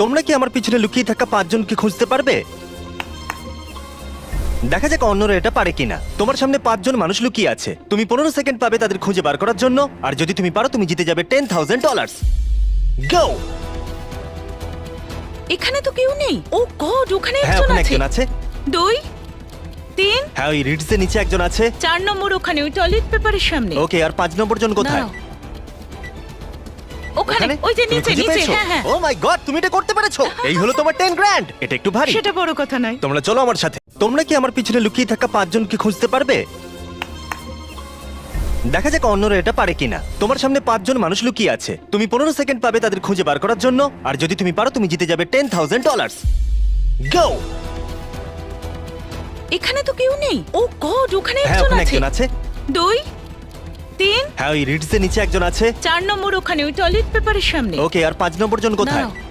তোমরা কি আমার পিছনে লুকিয়ে থাকা 5 জনকে খুঁজতে পারবে? দেখা যাক অন্যরা এটা পারে কিনা। তোমার সামনে 5 জন মানুষ লুকিয়ে আছে, তুমি 15 সেকেন্ড পাবে তাদের খুঁজে বার করার জন্য। আর যদি তুমি পারো তুমি জিতে যাবে $10,000। গো! এখানে তো কেউ নেই। ও গড, ওখানে হ্যাঁ, একজন ওখানে আছে। একজন আছে। 2 3 হ্যাঁ, ওই রিডসের নিচে একজন আছে। 4 নম্বর ওখানে ওই টয়লেট পেপারের সামনে। ওকে, আর 5 নম্বর জন কোথায়? দাঁড়াও। ওখানে ওই যে তুমি নিচে খুঁজে নিচে পেয়েছো? হ্যাঁ হ্যাঁ। ও মাই গড, তুমি এটা করতে পেরেছো! এই হলো তোমার 10 গ্র্যান্ড। এটা একটু ভারী। সেটা বড় কথা নয়। তোমরা চলো আমার সাথে। তোমরা কি আমার পিছনে লুকিয়ে থাকা 5 জনকে খুঁজতে পারবে? দেখা যাক অন্যরা এটা পারে কিনা। তোমার সামনে 5 জন মানুষ লুকিয়ে আছে, তুমি 15 সেকেন্ড পাবে তাদের খুঁজে বার করার জন্য। আর যদি তুমি পারো তুমি জিতে যাবে $10,000। গো! এখানে তো কেউ নেই। ও গড, ওখানে হ্যাঁ, একজন ওখানে আছে। একজন আছে। 2 3 হ্যাঁ, ওই রিডসের নিচে একজন আছে। 4 নম্বর ওখানে ওই টয়লেট পেপারের সামনে। ওকে, আর 5 নম্বর জন কোথায়? দাঁড়াও।